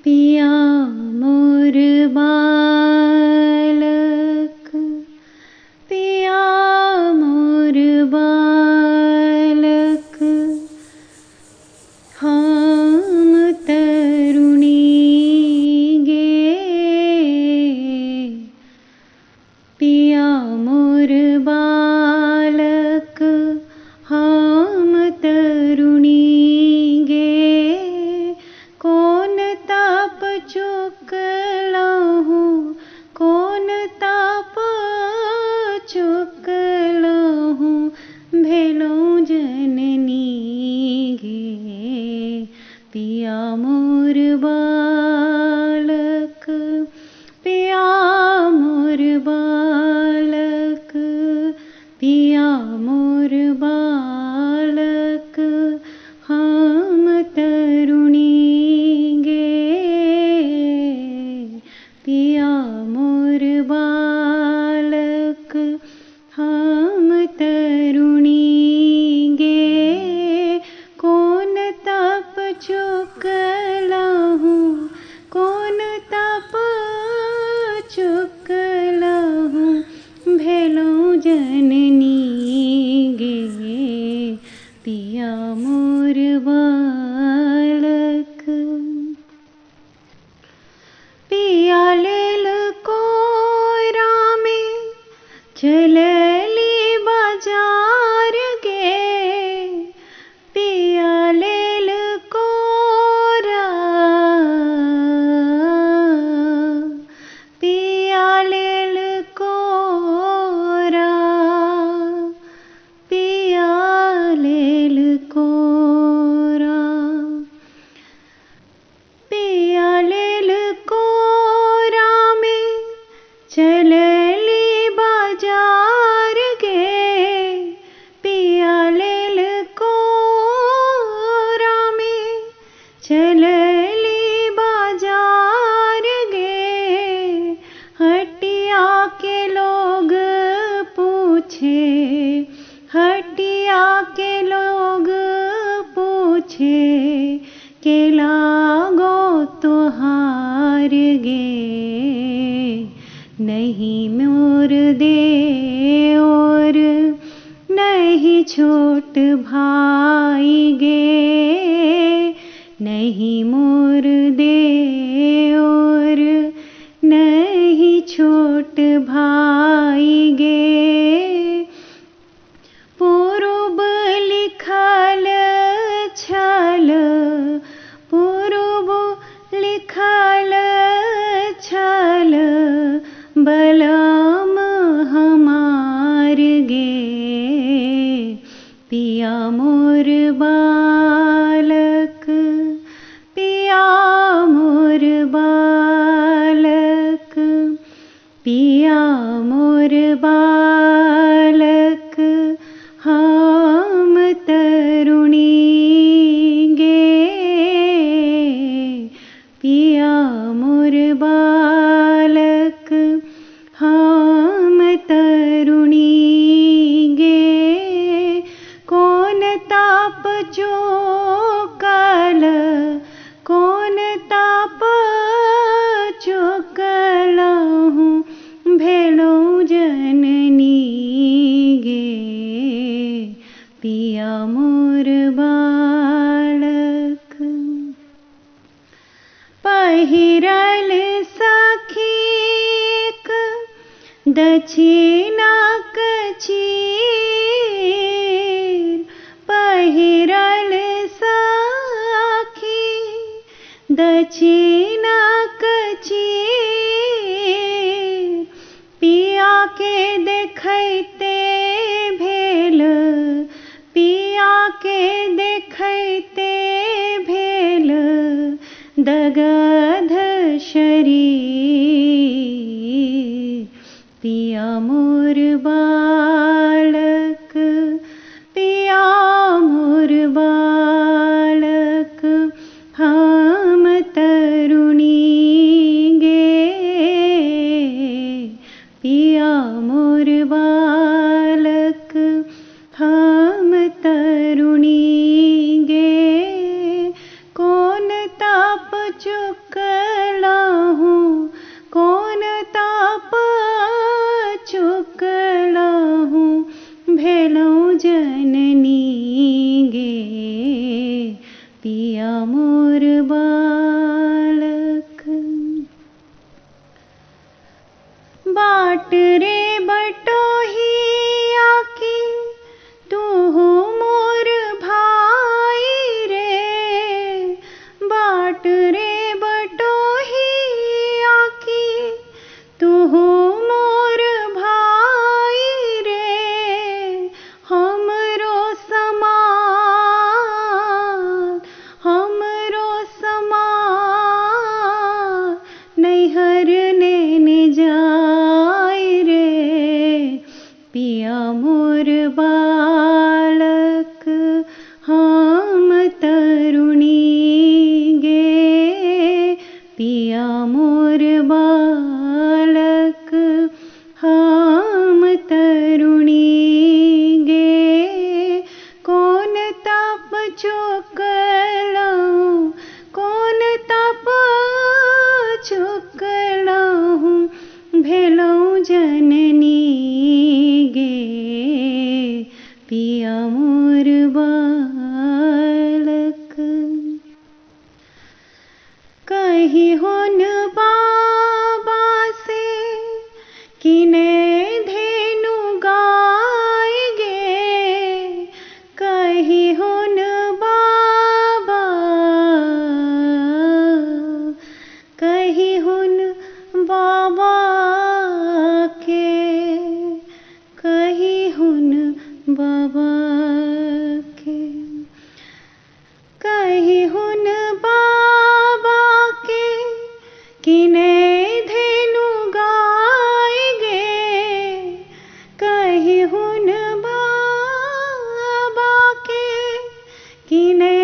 पिया मोर बालक, पिया मोर बालक, हम तरुणी गे। पिया मोर बालक, हम तरुणी गे। कौन ताप चुकलहु, कौन ताप चुकलहु, भेलो जननी गे। पिया मोर बालक, पिया मोर बालक, पिया मोर बालक, हम तरुणी गे। पिया मोर बालक, हम तरुणी गे। कौन ताप चुकलहु, कौन ताप चुकलहु, भेलो जननी गे। पिया मोर बालक। पिया लेल कोरा में चलली बाजार गे। पिया लेल कोरा, पिया लेल कोरा, पिया लेल कोरा, पिया लेल कोरा में चलली बाजार गे। पिया लेल कोरा में चलली बाजार गे। हटिया के लोग पूछे, हटिया के लोग पूछे, के लागो तुहार गे। नहीं मोर दे और नहीं छोट भाई गे। नहीं मोर दे और नहीं छोट भाई गे। पूर्व लिखल छल, पूर्व लिखल छल, बलम हमार गे। पिया मोर बालक, पिया मोर बालक, पिया मोर बालक, हम तरुणी गे। पिया मोर बालक, हम तरुणी गे। कौन ताप चुकल, कौन ताप चुकलहु, भेलो जननी गे। पिया मोर बालक। पहिरल सखीक दक्षिणा कचीर, पहिरल सखी दक्षिणा कचीर। पिया के देखैते भेल, पिया के देखैते भेल, दगध शरीर। पिया मोर बालक, पिया मोर बालक, हम तरुणी गे। पिया मोर बालक, हम तरुणी गे। कौन ताप चुकलहु कौन ताप चुकलहु भेलौं जननी गे पिया मोर बालक। बाट रे बटोहिया की तू मोर भाई रे, बाट रे बटोहिया की तू मोर भाई रे। हमरो समान नैहर ने जाय रे पिया मोर बालक। हम तरुणी गे पिया मोर बालक। हम तरुणी गे कौन तप चुकलहु कौन तप चुकलहु भेलौं जननी गे पिया मोर बालक। कही होन बाबा से किने धेनु गाय गे, कही होन बाबा कही होन बाबा के, कही होन बाबा के, कही होन बाबा के किने धेनु गाय गे, कही होन बाबा के किने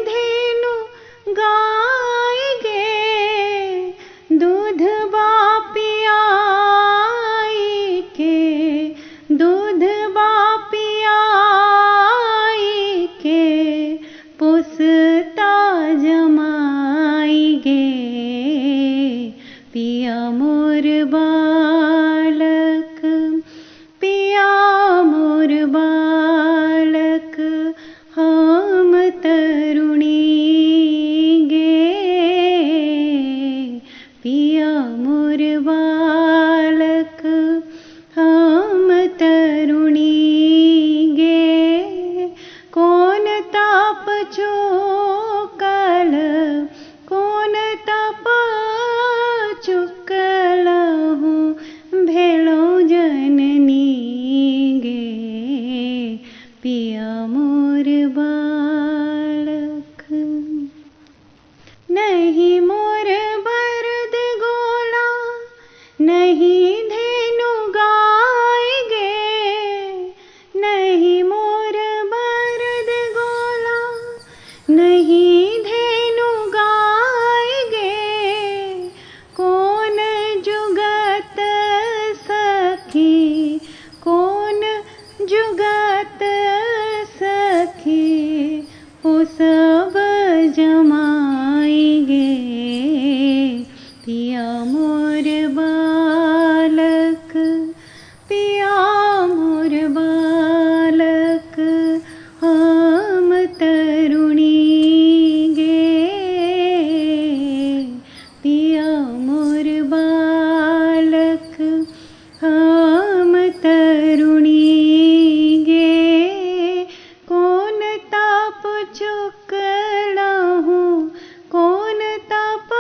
धेनु गाय गे। दूध बा पियाई के, दूध बा पियाई के पुसता जमाई गे पिया मोर बालक। पिया मोर बालक हम तरुणी गे पिया मोर बालक। हम तरुणी गे कौन ताप चुकल कौन तप चुकलहु भेलौं जननी गे पिया मोर बालक। नहीं मोर बरद गोला नहीं धेनु गाय गे, नहीं मोर बरद गोला नहीं धेनु गाय गे। कौन जुगत सखी कौन जुगत सखी ओ सब जमाई गे पिया मोर बालक। पिया मोर बालक हम तरुणी गे पिया मोर बालक। हम तरुणी गे कौन ताप चुकलहु कौन ताप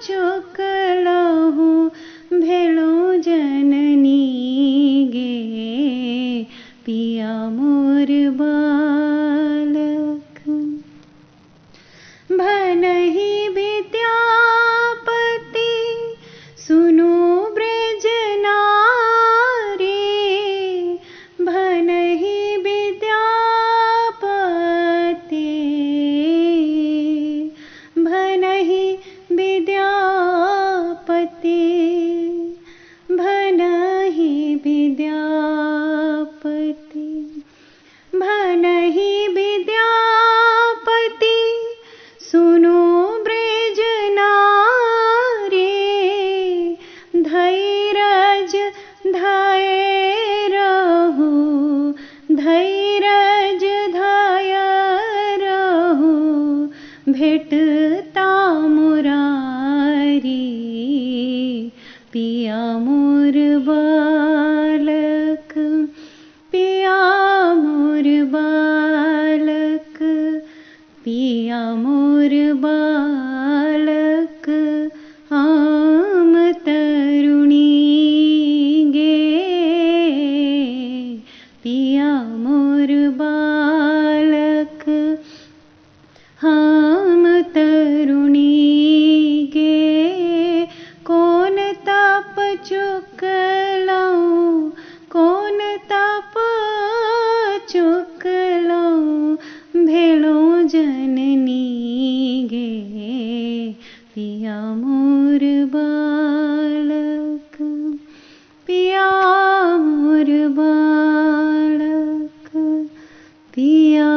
चुकलहु भेलौं जननी गे पिया मोर बालक। भनहि विद्यापति सुनु ब्रज नारी, भनहि विद्यापति भनहि विद्यापति भनहि विद्यापति भनहि विद्यापति सुनो ब्रज पिता मुरारी, पिया मोर बालक, पिया मोर बालक, पिया मोर बालक, आम तरुणी गे, पिया मोर बालक, हम तरुणी गे। कौन ताप चुकलाऊं, कौन ताप चुकलाऊं, भेलो जननी गे, पिया मोर बालक, पिया मोर बालक, पिया